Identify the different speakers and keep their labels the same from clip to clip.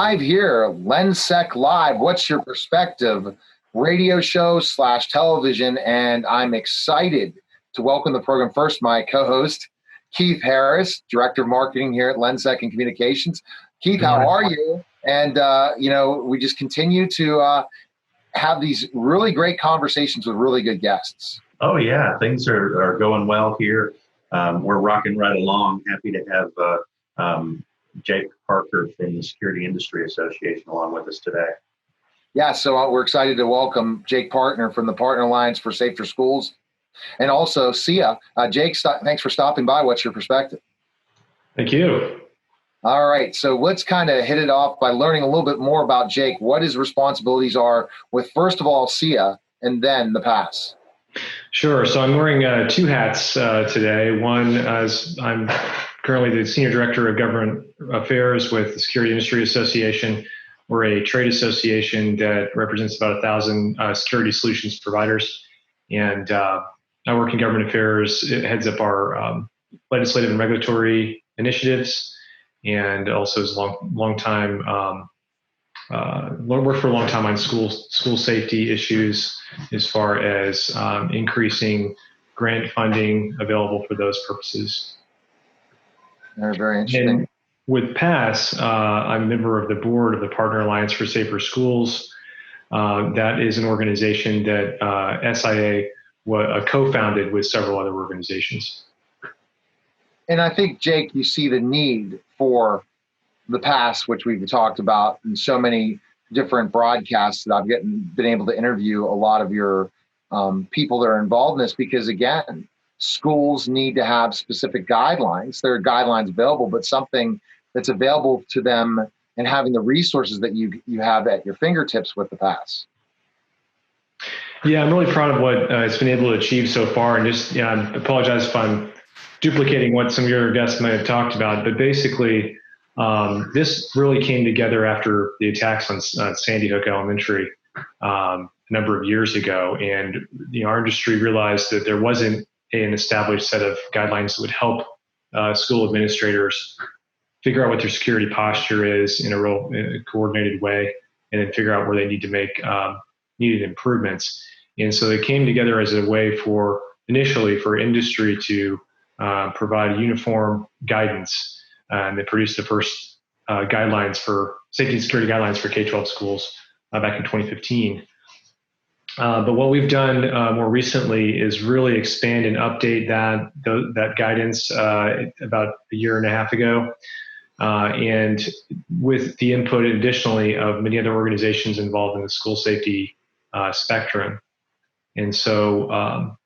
Speaker 1: live here, LENSEC Live. What's your perspective? Radio show / television, and I'm excited to welcome the program first my co-host, Keith Harris, Director of Marketing here at LENSEC and Communications. Keith, how are you? And, we just continue to have these really great conversations with really good guests.
Speaker 2: Oh, yeah. Things are going well here. We're rocking right along. Happy to have Jake Parker from the Security Industry Association along with us today.
Speaker 1: Yeah, so we're excited to welcome Jake Partner from the Partner Alliance for Safer Schools, and also SIA. Jake, thanks for stopping by. What's your perspective?
Speaker 3: Thank you.
Speaker 1: All right, so let's kind of hit it off by learning a little bit more about Jake, what his responsibilities are with, first of all, SIA, and then the PASS.
Speaker 3: Sure. So I'm wearing two hats today. One, as I'm currently the Senior Director of Government Affairs with the Security Industry Association. We're a trade association that represents about 1,000 security solutions providers. And I work in government affairs. It heads up our legislative and regulatory initiatives, and also is worked for a long time on school safety issues as far as increasing grant funding available for those purposes.
Speaker 1: Very interesting.
Speaker 3: And with PASS, I'm a member of the board of the Partner Alliance for Safer Schools. That is an organization that SIA co-founded with several other organizations.
Speaker 1: And I think, Jake, you see the need for the PASS, which we've talked about in so many different broadcasts that I've been able to interview a lot of your people that are involved in this, because, again, schools need to have specific guidelines. There are guidelines available, but something that's available to them and having the resources that you have at your fingertips with the PASS.
Speaker 3: Yeah, I'm really proud of what it's been able to achieve so far. And just, I apologize if I'm duplicating what some of your guests might have talked about, but basically, this really came together after the attacks on Sandy Hook Elementary a number of years ago. And our industry realized that there wasn't an established set of guidelines that would help school administrators figure out what their security posture is in a coordinated way, and then figure out where they need to make needed improvements. And so they came together as a way initially for industry to provide uniform guidance. And they produced the first safety and security guidelines for K-12 schools back in 2015. But what we've done more recently is really expand and update that guidance about a year and a half ago. And with the input additionally of many other organizations involved in the school safety spectrum. And so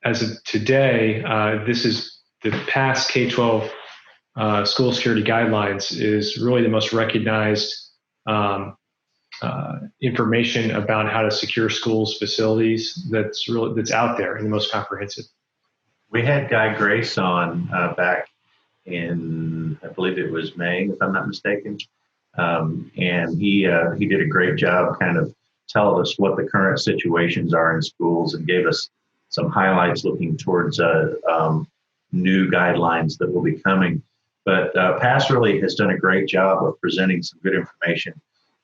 Speaker 3: as of today, this is the PASS K-12 school security guidelines is really the most recognized information about how to secure schools facilities that's out there, and the most comprehensive.
Speaker 2: We had Guy Grace on back in, I believe it was May, if I'm not mistaken. And he did a great job kind of telling us what the current situations are in schools, and gave us some highlights looking towards new guidelines that will be coming. But PASS really has done a great job of presenting some good information,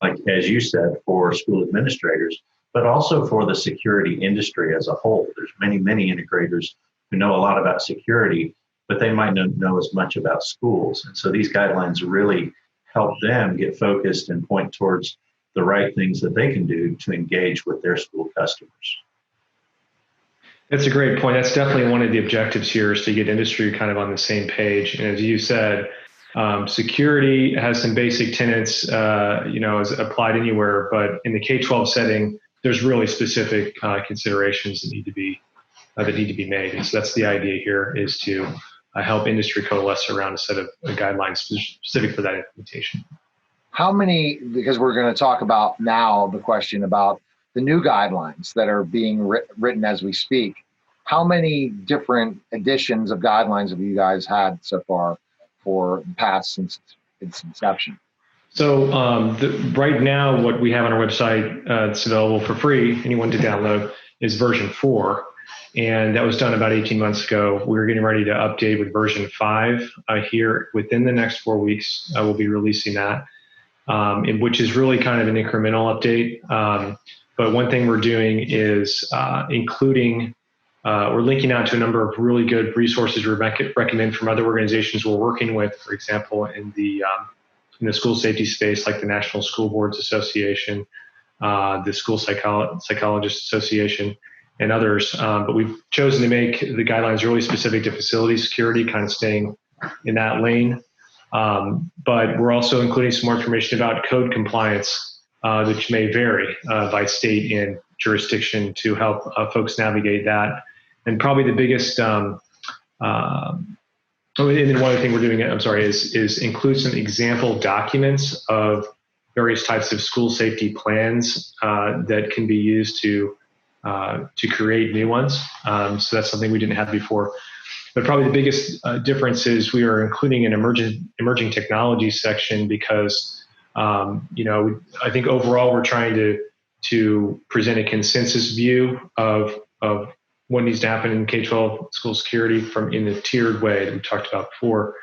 Speaker 2: like, as you said, for school administrators, but also for the security industry as a whole. There's many, many integrators who know a lot about security, but they might not know as much about schools. And so these guidelines really help them get focused and point towards the right things that they can do to engage with their school customers.
Speaker 3: That's a great point. That's definitely one of the objectives here, is to get industry kind of on the same page. And as you said, security has some basic tenets, is applied anywhere, but in the K-12 setting, there's really specific considerations that need to be made. And so that's the idea here, is to help industry coalesce around a set of guidelines specific for that implementation.
Speaker 1: How many, because we're going to talk about now the question about the new guidelines that are being written as we speak, how many different editions of guidelines have you guys had so far for the PASS since its inception?
Speaker 3: So right now, what we have on our website that's available for free, anyone to download, is version 4. And that was done about 18 months ago. We're getting ready to update with version 5 here within the next 4 weeks. We'll be releasing that. which is really kind of an incremental update. But one thing we're doing is we're linking out to a number of really good resources we recommend from other organizations we're working with, for example, in the school safety space, like the National School Boards Association, the School Psychologists Association, and others. But we've chosen to make the guidelines really specific to facility security, kind of staying in that lane. But we're also including some more information about code compliance, which may vary by state and jurisdiction, to help folks navigate that. And probably the biggest, and then one other thing we're doing, is include some example documents of various types of school safety plans that can be used to create new ones. So that's something we didn't have before. But probably the biggest difference is we are including an emerging technology section because, I think overall we're trying to present a consensus view of what needs to happen in K-12 school security in the tiered way that we talked about before.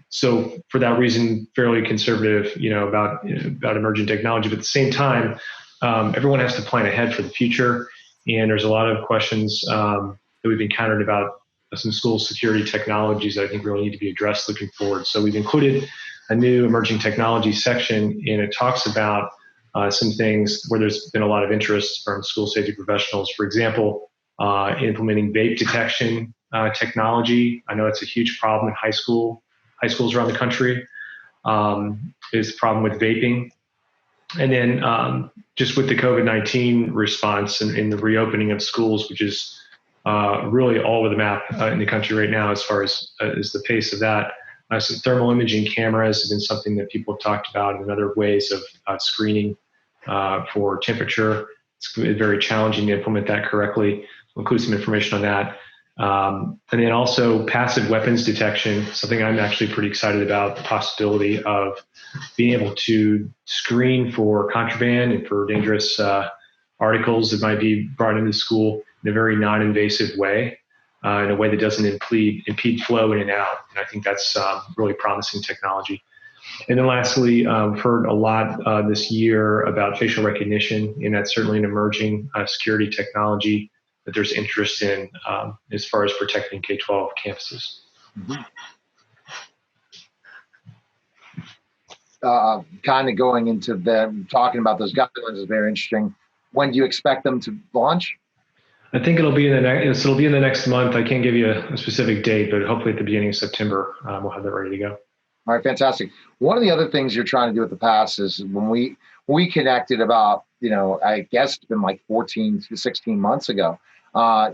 Speaker 3: So for that reason, fairly conservative, about emerging technology. But at the same time, everyone has to plan ahead for the future. And there's a lot of questions that we've encountered about some school security technologies that I think really need to be addressed looking forward. So we've included a new emerging technology section, and it talks about some things where there's been a lot of interest from school safety professionals. For example, implementing vape detection technology. I know it's a huge problem in high schools around the country. Is the problem with vaping. And then just with the COVID-19 response and the reopening of schools, which is really all over the map in the country right now as far as the pace of that. Some thermal imaging cameras have been something that people have talked about, and other ways of screening for temperature. It's very challenging to implement that correctly. We'll include some information on that. And then also passive weapons detection, something I'm actually pretty excited about, the possibility of being able to screen for contraband and for dangerous articles that might be brought into school in a very non-invasive way, in a way that doesn't impede flow in and out. And I think that's really promising technology. And then lastly, we've heard a lot this year about facial recognition, and that's certainly an emerging security technology that there's interest in as far as protecting K-12 campuses.
Speaker 1: Kind of going into them, talking about those guidelines is very interesting. When do you expect them to launch?
Speaker 3: I think it'll be in the next month. I can't give you a specific date, but hopefully at the beginning of September, we'll have that ready to go.
Speaker 1: All right, fantastic. One of the other things you're trying to do with the pass is when we connected about, I guess it's been like 14 to 16 months ago,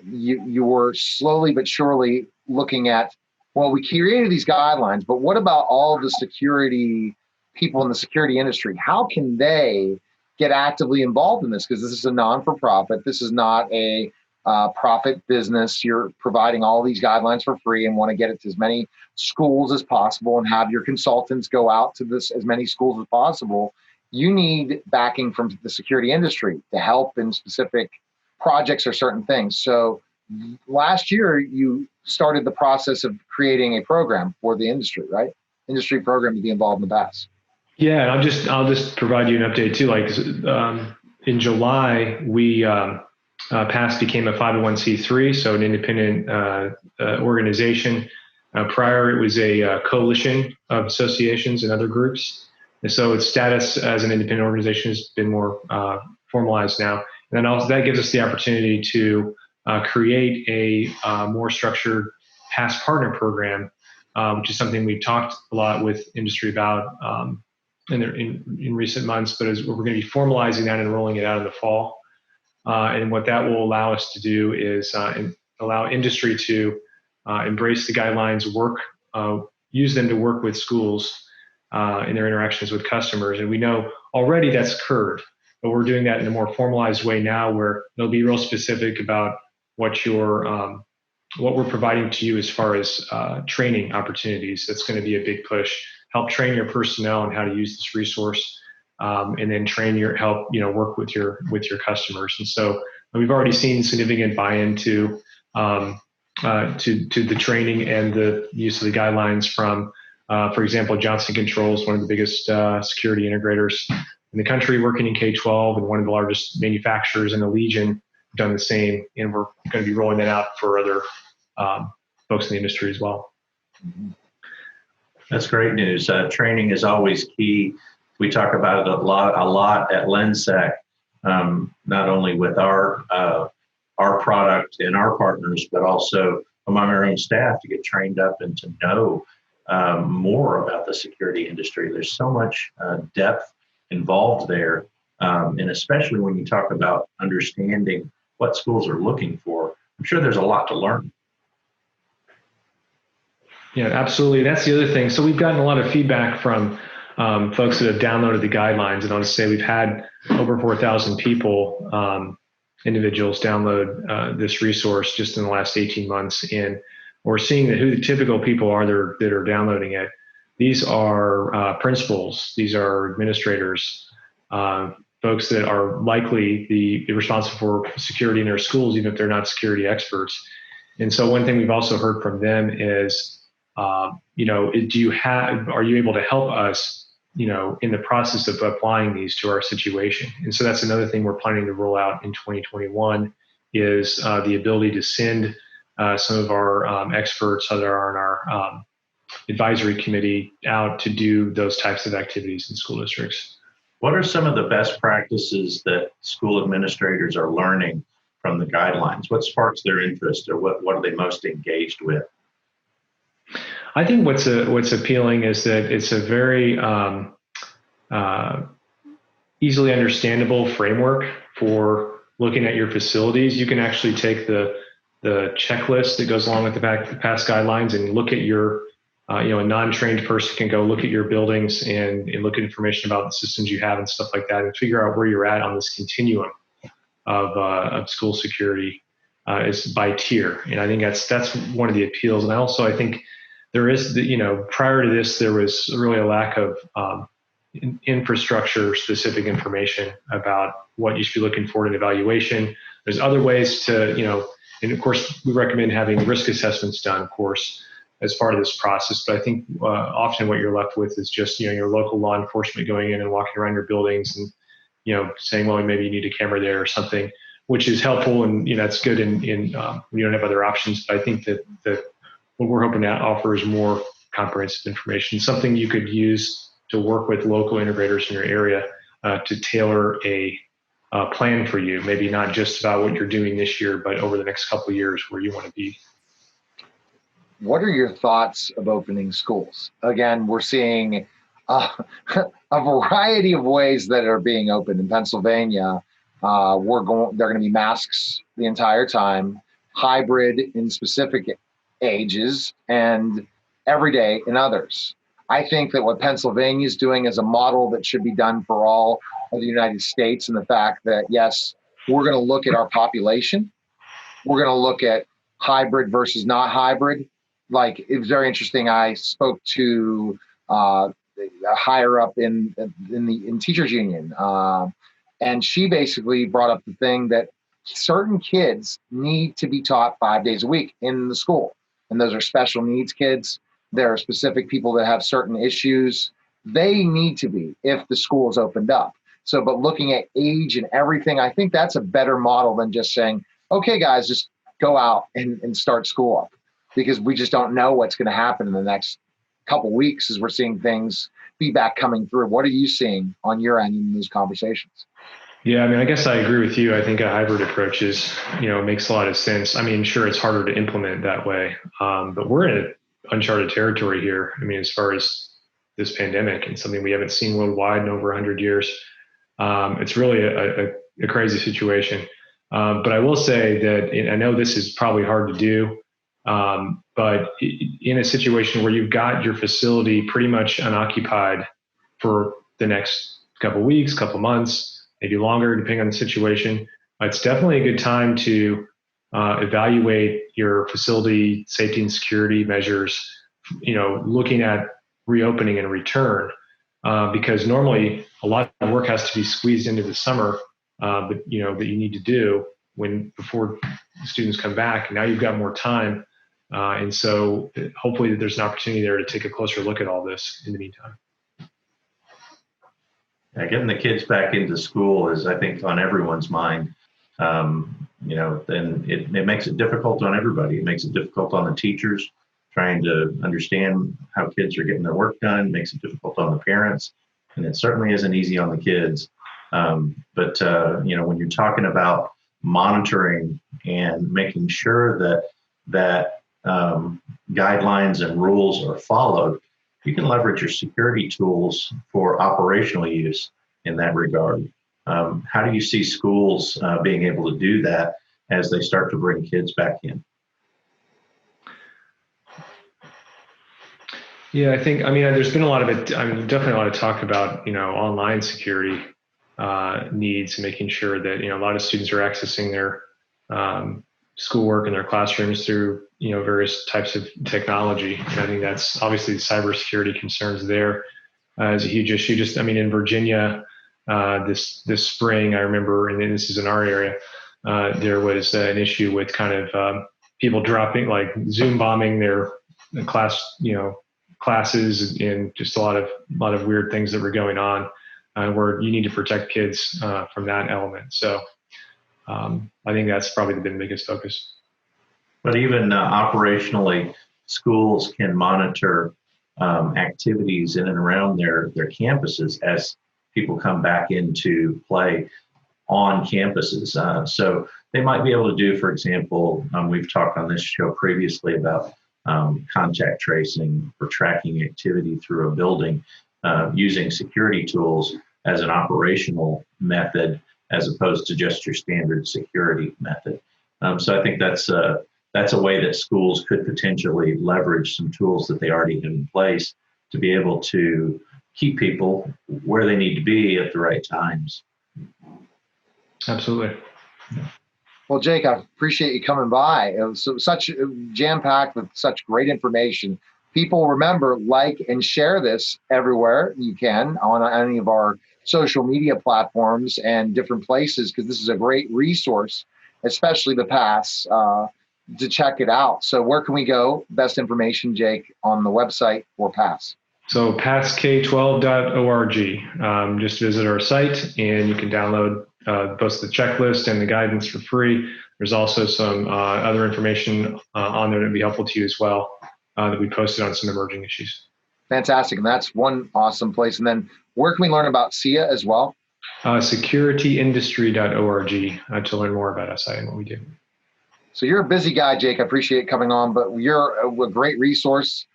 Speaker 1: you were slowly but surely looking at, well, we created these guidelines, but what about all of the security people in the security industry? How can they get actively involved in this? Because this is a non-for-profit. This is not a profit business. You're providing all these guidelines for free and want to get it to as many schools as possible and have your consultants go out to as many schools as possible. You need backing from the security industry to help in specific projects or certain things. So last year, you started the process of creating a program for the industry, right? Industry program to be involved in the pass.
Speaker 3: Yeah, and I'll just provide you an update too. Like in July, we PASS became a 501c3, so an independent organization. Prior, it was a coalition of associations and other groups, and so its status as an independent organization has been more formalized now. And then also that gives us the opportunity to create a more structured PASS partner program, which is something we've talked a lot with industry about in recent months, but we're going to be formalizing that and rolling it out in the fall. And what that will allow us to do is allow industry to embrace the guidelines, use them to work with schools in their interactions with customers. And we know already that's occurred, but we're doing that in a more formalized way now, where they'll be real specific about what we're providing to you as far as training opportunities. That's going to be a big push. Help train your personnel on how to use this resource, and then work with your customers. And so we've already seen significant buy-in to the training and the use of the guidelines from For example, Johnson Controls, one of the biggest security integrators in the country, working in K-12, and one of the largest manufacturers in the Legion, done the same, and we're going to be rolling that out for other folks in the industry as well.
Speaker 2: That's great news. Training is always key. We talk about it a lot at LENSEC, not only with our product and our partners, but also among our own staff to get trained up and to know more about the security industry. There's so much depth involved there, and especially when you talk about understanding what schools are looking for, I'm sure there's a lot to learn.
Speaker 3: Yeah, absolutely. That's the other thing. So we've gotten a lot of feedback from folks that have downloaded the guidelines, and I'll just say we've had over 4,000 people, individuals, download this resource just in the last 18 months, and we're seeing that who the typical people are that are downloading it. These are principals, these are administrators, folks that are likely be responsible for security in their schools, even if they're not security experts. And so one thing we've also heard from them is, are you able to help us, in the process of applying these to our situation? And so that's another thing we're planning to roll out in 2021 is the ability to send some of our experts that are on our advisory committee out to do those types of activities in school districts.
Speaker 2: What are some of the best practices that school administrators are learning from the guidelines? What sparks their interest, or what are they most engaged with?
Speaker 3: I think what's appealing is that it's a very easily understandable framework for looking at your facilities. You can actually take the checklist that goes along with the past guidelines and look at your, a non-trained person can go look at your buildings and look at information about the systems you have and stuff like that, and figure out where you're at on this continuum of school security is by tier. And I think that's one of the appeals. And I think there is, prior to this, there was really a lack of infrastructure specific information about what you should be looking for in evaluation. There's other ways to, and of course we recommend having risk assessments done, of course, as part of this process. But I think often what you're left with is just, your local law enforcement going in and walking around your buildings and, saying, well, maybe you need a camera there or something, which is helpful. And, that's good in when you don't have other options. But I think that what we're hoping to offer is more comprehensive information, something you could use to work with local integrators in your area to tailor a plan for you, maybe not just about what you're doing this year, but over the next couple of years where you want to be.
Speaker 1: What are your thoughts of opening schools? Again, we're seeing a variety of ways that are being opened in Pennsylvania. They're going to be masks the entire time, hybrid in specific ages, and every day in others. I think that what Pennsylvania is doing is a model that should be done for all of the United States, and the fact that, yes, we're going to look at our population. We're going to look at hybrid versus not hybrid. Like, it was very interesting. I spoke to a higher up in teachers union, and she basically brought up the thing that certain kids need to be taught 5 days a week in the school. And those are special needs kids. There are specific people that have certain issues. They need to be if the school is opened up. So, but looking at age and everything, I think that's a better model than just saying, okay, guys, just go out and start school up, because we just don't know what's going to happen in the next couple weeks as we're seeing feedback coming through. What are you seeing on your end in these conversations?
Speaker 3: Yeah, I guess I agree with you. I think a hybrid approach makes a lot of sense. Sure, it's harder to implement that way, but we're in uncharted territory here. As far as this pandemic, and something we haven't seen worldwide in over 100 years. It's really a crazy situation. But I will say that, and I know this is probably hard to do, but in a situation where you've got your facility pretty much unoccupied for the next couple of weeks, couple of months, maybe longer, depending on the situation, it's definitely a good time to evaluate your facility safety and security measures, looking at reopening and return, because normally a lot of work has to be squeezed into the summer, that you need to do before students come back. And now you've got more time And so hopefully there's an opportunity there to take a closer look at all this in the meantime.
Speaker 2: Yeah, getting the kids back into school is, I think, on everyone's mind. Then it makes it difficult on everybody. It makes it difficult on the teachers trying to understand how kids are getting their work done. It makes it difficult on the parents, and it certainly isn't easy on the kids. When you're talking about monitoring and making sure that guidelines and rules are followed, you can leverage your security tools for operational use in that regard. How do you see schools being able to do that as they start to bring kids back in?
Speaker 3: Yeah, there's been a lot of it. Definitely a lot of talk about, online security needs, and making sure that, a lot of students are accessing their schoolwork in their classrooms through, various types of technology. And I think that's obviously the cybersecurity concerns there is a huge issue. Just, in Virginia, this spring, I remember, and this is in our area, there was an issue with kind of people dropping, like Zoom bombing their classes, and just a lot of weird things that were going on, where you need to protect kids from that element. So I think that's probably been the biggest focus.
Speaker 2: But even operationally, schools can monitor activities in and around their campuses as people come back into play on campuses. So they might be able to do, for example, we've talked on this show previously about contact tracing for tracking activity through a building, using security tools as an operational method as opposed to just your standard security method. So I think that's a way that schools could potentially leverage some tools that they already have in place to be able to keep people where they need to be at the right times.
Speaker 3: Absolutely.
Speaker 1: Well, Jake, I appreciate you coming by. It was such jam-packed with such great information. People, remember, like and share this everywhere you can on any of our social media platforms and different places, because this is a great resource, especially the PASS, to check it out. So where can we go? Best information, Jake, on the website for PASS.
Speaker 3: So passk12.org. Just visit our site and you can download both the checklist and the guidance for free. There's also some other information on there that would be helpful to you as well, that we posted on some emerging issues.
Speaker 1: Fantastic. And that's one awesome place. And then where can we learn about SIA as well?
Speaker 3: Securityindustry.org to learn more about SI and what we do.
Speaker 1: So you're a busy guy, Jake. I appreciate coming on, but you're a great resource,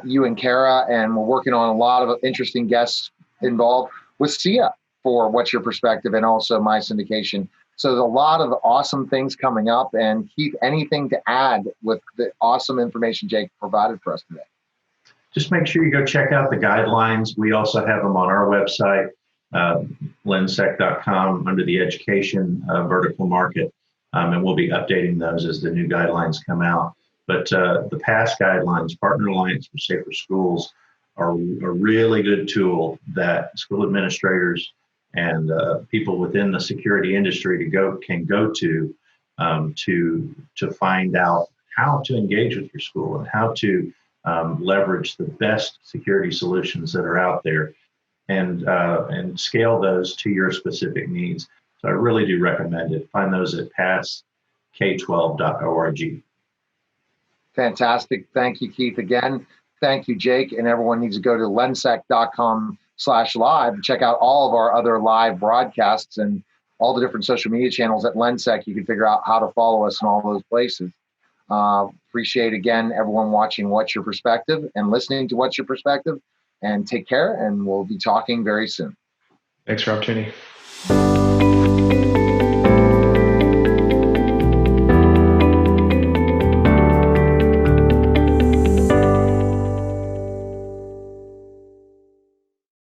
Speaker 1: you and Kara, and we're working on a lot of interesting guests involved with SIA for what's your perspective, and also my syndication. So there's a lot of awesome things coming up. And Keith, anything to add with the awesome information Jake provided for us today?
Speaker 2: Just make sure you go check out the guidelines. We also have them on our website, lensec.com, under the education vertical market. And we'll be updating those as the new guidelines come out. But the PASS guidelines, Partner Alliance for Safer Schools, are a really good tool that school administrators and people within the security industry can go to find out how to engage with your school and how to leverage the best security solutions that are out there, and scale those to your specific needs. So I really do recommend it. Find those at passk12.org.
Speaker 1: Fantastic. Thank you, Keith, again. Thank you, Jake. And everyone needs to go to lensec.com/live and check out all of our other live broadcasts and all the different social media channels at LENSEC. You can figure out how to follow us in all those places. Appreciate, again, everyone watching What's Your Perspective and listening to What's Your Perspective. And take care, and we'll be talking very soon.
Speaker 3: Thanks for the opportunity.